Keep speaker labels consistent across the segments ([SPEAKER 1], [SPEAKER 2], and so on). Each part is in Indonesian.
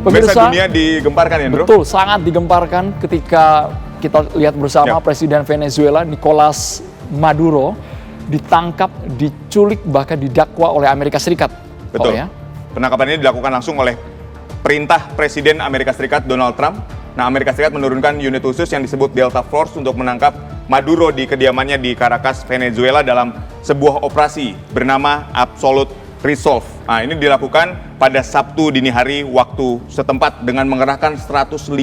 [SPEAKER 1] Pemirsa, dunia digemparkan ya, Bro?
[SPEAKER 2] Betul, sangat digemparkan ketika kita lihat bersama Presiden Venezuela Nicolas Maduro ditangkap, diculik, bahkan didakwa oleh Amerika Serikat.
[SPEAKER 1] Betul. Penangkapan ini dilakukan langsung oleh perintah Presiden Amerika Serikat Donald Trump. Nah, Amerika Serikat menurunkan unit khusus yang disebut Delta Force untuk menangkap Maduro di kediamannya di Caracas, Venezuela dalam sebuah operasi bernama Absolute Resolve. Nah, ini dilakukan pada Sabtu dini hari waktu setempat dengan mengerahkan 150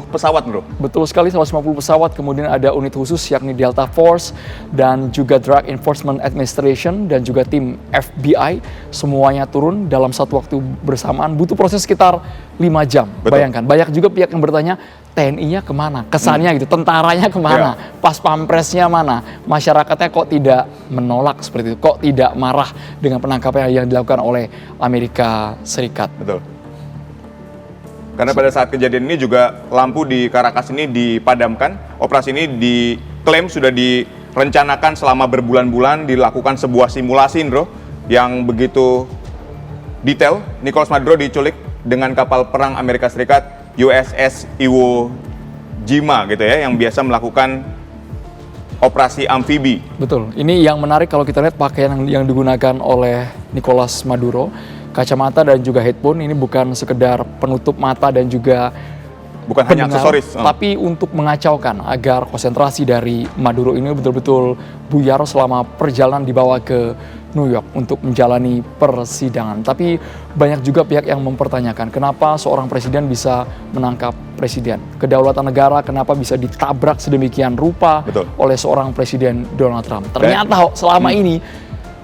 [SPEAKER 1] pesawat, Bro.
[SPEAKER 2] Betul sekali, 150 pesawat, kemudian ada unit khusus yakni Delta Force dan juga Drug Enforcement Administration dan juga tim FBI, semuanya turun dalam satu waktu bersamaan, butuh proses sekitar 5 jam.
[SPEAKER 1] Betul.
[SPEAKER 2] Bayangkan, banyak juga pihak yang bertanya, TNI-nya kemana? Kesannya gitu, tentaranya kemana? Pas pampresnya mana? Masyarakatnya kok tidak menolak seperti itu? Kok tidak marah dengan penangkapan yang dilakukan oleh Amerika Serikat?
[SPEAKER 1] Betul. Karena pada saat kejadian ini juga lampu di Caracas ini dipadamkan. Operasi ini diklaim sudah direncanakan selama berbulan-bulan, dilakukan sebuah simulasi, Bro, yang begitu detail. Nicolas Maduro diculik dengan kapal perang Amerika Serikat USS Iwo Jima gitu ya, yang biasa melakukan operasi amfibi.
[SPEAKER 2] Betul. Ini yang menarik kalau kita lihat pakaian yang digunakan oleh Nicolas Maduro, kacamata dan juga headphone ini bukan sekedar penutup mata dan juga
[SPEAKER 1] bukan hanya aksesoris,
[SPEAKER 2] tapi untuk mengacaukan agar konsentrasi dari Maduro ini betul-betul buyar selama perjalanan dibawa ke New York untuk menjalani persidangan. Tapi banyak juga pihak yang mempertanyakan kenapa seorang presiden bisa menangkap presiden. Kedaulatan negara kenapa bisa ditabrak sedemikian rupa oleh seorang presiden Donald Trump. Ternyata selama ini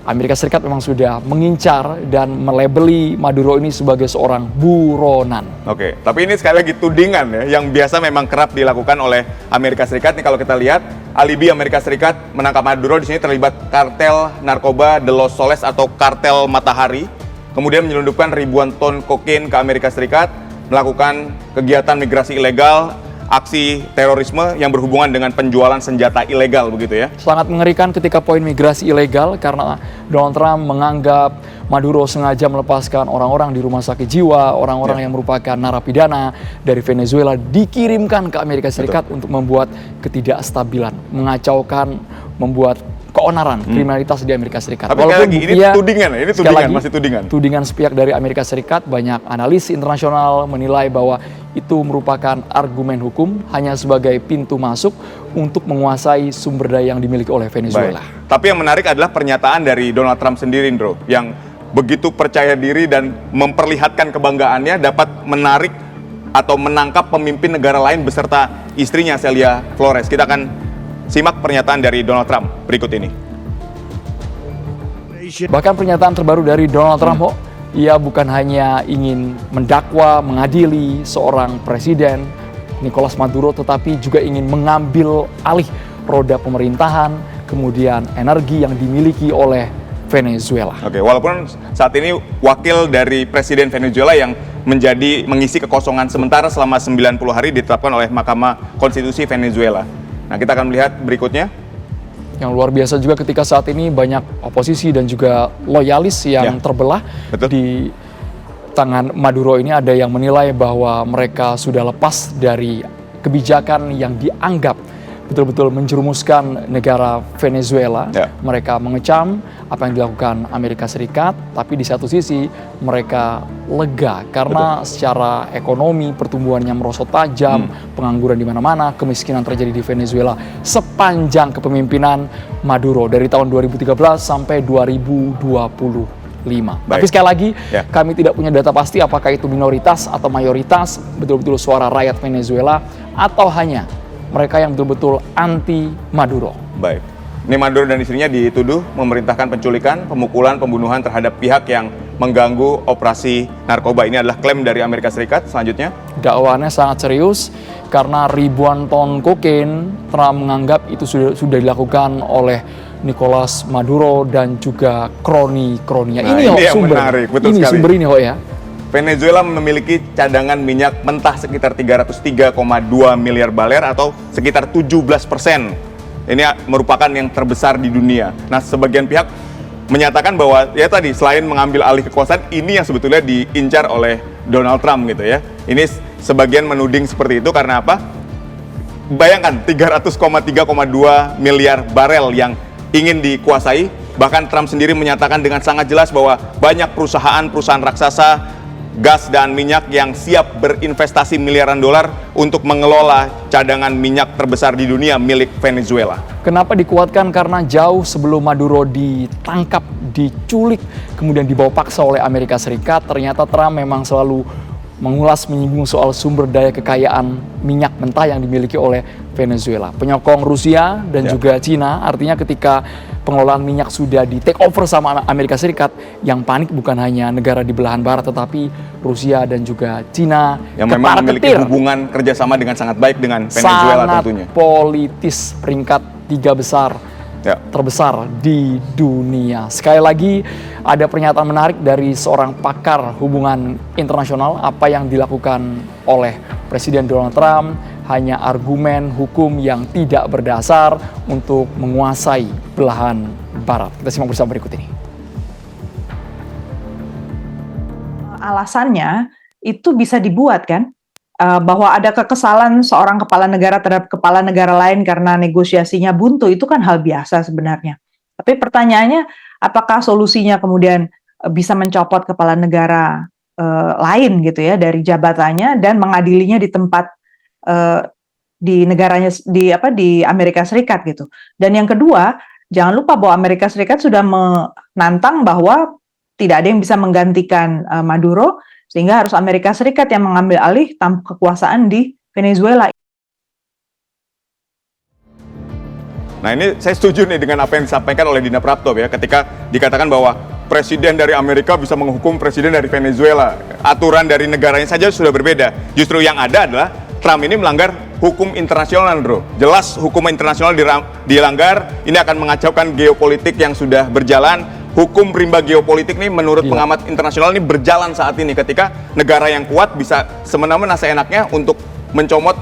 [SPEAKER 2] Amerika Serikat memang sudah mengincar dan melabeli Maduro ini sebagai seorang buronan.
[SPEAKER 1] Oke, tapi ini sekali lagi tudingan ya, yang biasa memang kerap dilakukan oleh Amerika Serikat. Nih kalau kita lihat, alibi Amerika Serikat menangkap Maduro di sini terlibat kartel narkoba De Los Soles atau kartel Matahari, kemudian menyelundupkan ribuan ton kokain ke Amerika Serikat, melakukan kegiatan migrasi ilegal, aksi terorisme yang berhubungan dengan penjualan senjata ilegal begitu ya.
[SPEAKER 2] Sangat mengerikan ketika poin migrasi ilegal karena Donald Trump menganggap Maduro sengaja melepaskan orang-orang di rumah sakit jiwa, orang-orang yang merupakan narapidana dari Venezuela dikirimkan ke Amerika Serikat untuk membuat ketidakstabilan, mengacaukan, membuat keonaran, kriminalitas di Amerika Serikat.
[SPEAKER 1] Tapi sekali lagi, ini tudingan, masih tudingan.
[SPEAKER 2] Tudingan sepihak dari Amerika Serikat, banyak analis internasional menilai bahwa itu merupakan argumen hukum hanya sebagai pintu masuk untuk menguasai sumber daya yang dimiliki oleh Venezuela.
[SPEAKER 1] Baik. Tapi yang menarik adalah pernyataan dari Donald Trump sendiri, Bro, yang begitu percaya diri dan memperlihatkan kebanggaannya dapat menarik atau menangkap pemimpin negara lain beserta istrinya Celia Flores. Kita akan simak pernyataan dari Donald Trump berikut ini.
[SPEAKER 2] Bahkan pernyataan terbaru dari Donald Trump, ia bukan hanya ingin mendakwa, mengadili seorang presiden Nicolas Maduro, tetapi juga ingin mengambil alih roda pemerintahan, kemudian energi yang dimiliki oleh Venezuela.
[SPEAKER 1] Oke, walaupun saat ini wakil dari Presiden Venezuela yang mengisi kekosongan sementara selama 90 hari ditetapkan oleh Mahkamah Konstitusi Venezuela. Nah, kita akan melihat berikutnya.
[SPEAKER 2] Yang luar biasa juga ketika saat ini banyak oposisi dan juga loyalis yang terbelah di tangan Maduro ini. Ada yang menilai bahwa mereka sudah lepas dari kebijakan yang dianggap betul-betul menjerumuskan negara Venezuela. Mereka mengecam apa yang dilakukan Amerika Serikat, tapi di satu sisi mereka lega karena secara ekonomi pertumbuhannya merosot tajam, pengangguran di mana-mana, kemiskinan terjadi di Venezuela sepanjang kepemimpinan Maduro dari tahun 2013 sampai 2025. Tapi sekali lagi, kami tidak punya data pasti apakah itu minoritas atau mayoritas, betul-betul suara rakyat Venezuela atau hanya mereka yang betul-betul anti Maduro.
[SPEAKER 1] Baik. Ini Maduro dan istrinya dituduh memerintahkan penculikan, pemukulan, pembunuhan terhadap pihak yang mengganggu operasi narkoba. Ini adalah klaim dari Amerika Serikat. Selanjutnya,
[SPEAKER 2] dakwaannya sangat serius karena ribuan ton kokain Trump menganggap itu sudah dilakukan oleh Nicolas Maduro dan juga kroni-kroninya.
[SPEAKER 1] Ini yang menarik, betul
[SPEAKER 2] ini
[SPEAKER 1] sekali.
[SPEAKER 2] Sumber ini ya.
[SPEAKER 1] Venezuela memiliki cadangan minyak mentah sekitar 303,2 miliar baler atau sekitar 17%. Ini merupakan yang terbesar di dunia. Nah, sebagian pihak menyatakan bahwa ya tadi selain mengambil alih kekuasaan, ini yang sebetulnya diincar oleh Donald Trump gitu ya. Ini sebagian menuding seperti itu karena apa? Bayangkan 300,3,2 miliar barel yang ingin dikuasai. Bahkan Trump sendiri menyatakan dengan sangat jelas bahwa banyak perusahaan raksasa gas dan minyak yang siap berinvestasi miliaran dolar untuk mengelola cadangan minyak terbesar di dunia milik Venezuela.
[SPEAKER 2] Kenapa dikuatkan? Karena jauh sebelum Maduro ditangkap, diculik, kemudian dibawa paksa oleh Amerika Serikat, ternyata Trump memang selalu menyinggung soal sumber daya kekayaan minyak mentah yang dimiliki oleh Venezuela. Penyokong Rusia dan juga Cina, artinya ketika pengelolaan minyak sudah di take over sama Amerika Serikat, yang panik bukan hanya negara di belahan barat, tetapi Rusia dan juga Cina
[SPEAKER 1] yang memang memiliki hubungan kerjasama dengan sangat baik dengan Venezuela tentunya.
[SPEAKER 2] Sangat politis, peringkat 3 besar terbesar di dunia. Sekali lagi ada pernyataan menarik dari seorang pakar hubungan internasional. Apa yang dilakukan oleh Presiden Donald Trump hanya argumen hukum yang tidak berdasar untuk menguasai belahan barat. Kita simak bersama berikut ini.
[SPEAKER 3] Alasannya itu bisa dibuat kan? Bahwa ada kekesalan seorang kepala negara terhadap kepala negara lain karena negosiasinya buntu, itu kan hal biasa sebenarnya. Tapi pertanyaannya, apakah solusinya kemudian bisa mencopot kepala negara lain gitu ya dari jabatannya dan mengadilinya di tempat di negaranya di Amerika Serikat gitu. Dan yang kedua, jangan lupa bahwa Amerika Serikat sudah menantang bahwa tidak ada yang bisa menggantikan Maduro, sehingga harus Amerika Serikat yang mengambil alih kekuasaan di Venezuela.
[SPEAKER 1] Nah, ini saya setuju nih dengan apa yang disampaikan oleh Dina Prapto ya, ketika dikatakan bahwa presiden dari Amerika bisa menghukum presiden dari Venezuela. Aturan dari negaranya saja sudah berbeda. Justru yang ada adalah Trump ini melanggar hukum internasional, bro. Jelas hukum internasional dilanggar, ini akan mengacaukan geopolitik yang sudah berjalan. Hukum rimba geopolitik nih menurut pengamat internasional ini berjalan saat ini ketika negara yang kuat bisa semena-mena seenaknya untuk mencomot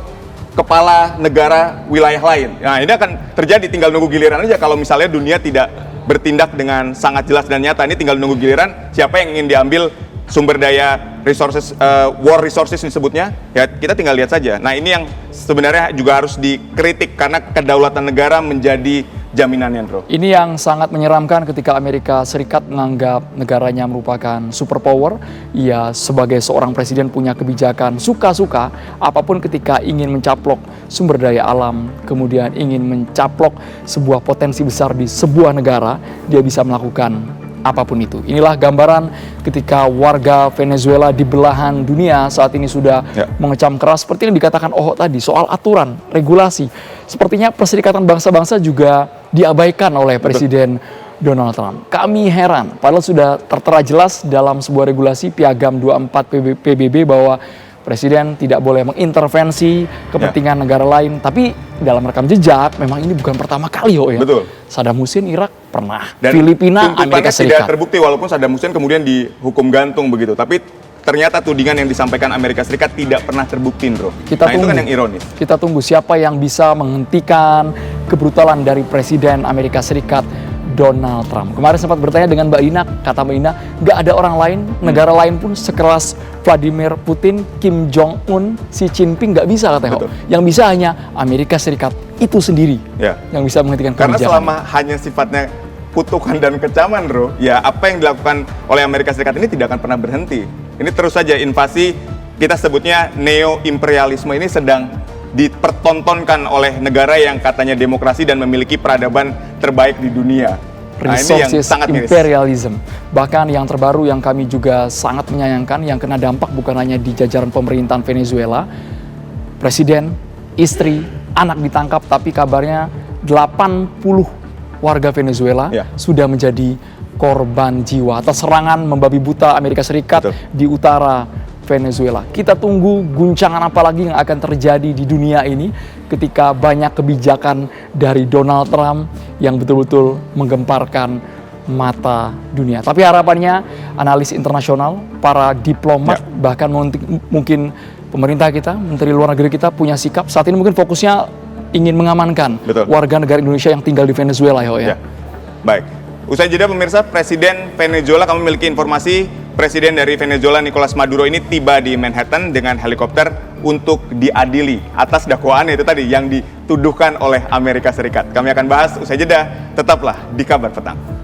[SPEAKER 1] kepala negara wilayah lain. Nah, ini akan terjadi, tinggal nunggu giliran aja kalau misalnya dunia tidak bertindak dengan sangat jelas dan nyata. Ini tinggal nunggu giliran siapa yang ingin diambil sumber daya resources, war resources disebutnya, ya kita tinggal lihat saja. Nah, ini yang sebenarnya juga harus dikritik karena kedaulatan negara menjadi jaminannya, bro.
[SPEAKER 2] Ini yang sangat menyeramkan ketika Amerika Serikat menganggap negaranya merupakan superpower. Ia sebagai seorang presiden punya kebijakan suka-suka apapun ketika ingin mencaplok sumber daya alam, kemudian ingin mencaplok sebuah potensi besar di sebuah negara, dia bisa melakukan apapun itu. Inilah gambaran ketika warga Venezuela di belahan dunia saat ini sudah mengecam keras seperti yang dikatakan tadi soal aturan, regulasi. Sepertinya Perserikatan Bangsa-Bangsa juga diabaikan oleh Presiden Donald Trump. Kami heran, padahal sudah tertera jelas dalam sebuah regulasi Piagam 24 PBB bahwa Presiden tidak boleh mengintervensi kepentingan negara lain. Tapi dalam rekam jejak, memang ini bukan pertama kali ya.
[SPEAKER 1] Betul.
[SPEAKER 2] Saddam Hussein Irak pernah,
[SPEAKER 1] dan
[SPEAKER 2] Filipina, Amerika Serikat.
[SPEAKER 1] Tidak terbukti walaupun Saddam Hussein kemudian dihukum gantung begitu. Tapi ternyata tudingan yang disampaikan Amerika Serikat tidak pernah terbukti, bro.
[SPEAKER 2] Kita tunggu,
[SPEAKER 1] itu kan yang ironis.
[SPEAKER 2] Kita tunggu siapa yang bisa menghentikan kebrutalan dari Presiden Amerika Serikat Donald Trump. Kemarin sempat bertanya dengan Mbak Ina, kata Mbak Ina, nggak ada orang lain, negara lain pun sekeras Vladimir Putin, Kim Jong-un, Xi Jinping nggak bisa katanya. Yang bisa hanya Amerika Serikat itu sendiri yang bisa menghentikan kebijakan.
[SPEAKER 1] Karena selama hanya sifatnya kutukan dan kecaman, bro, ya apa yang dilakukan oleh Amerika Serikat ini tidak akan pernah berhenti. Ini terus saja invasi, kita sebutnya neo-imperialisme ini sedang dipertontonkan oleh negara yang katanya demokrasi dan memiliki peradaban terbaik di dunia. Nah, ini yang sangat miris.
[SPEAKER 2] Imperialism. Bahkan yang terbaru yang kami juga sangat menyayangkan, yang kena dampak bukan hanya di jajaran pemerintahan Venezuela, presiden, istri, anak ditangkap, tapi kabarnya 80 warga Venezuela sudah menjadi korban jiwa atas serangan membabi buta Amerika Serikat di utara Venezuela. Kita tunggu guncangan apa lagi yang akan terjadi di dunia ini ketika banyak kebijakan dari Donald Trump yang betul-betul menggemparkan mata dunia. Tapi harapannya analis internasional, para diplomat, bahkan mungkin pemerintah kita, Menteri Luar Negeri kita punya sikap saat ini mungkin fokusnya ingin mengamankan warga negara Indonesia yang tinggal di Venezuela ya.
[SPEAKER 1] Baik. Usai jeda pemirsa, Presiden Venezuela, kami memiliki informasi Presiden dari Venezuela Nicolas Maduro ini tiba di Manhattan dengan helikopter untuk diadili atas dakwaan itu tadi yang dituduhkan oleh Amerika Serikat. Kami akan bahas usai jeda, tetaplah di Kabar Petang.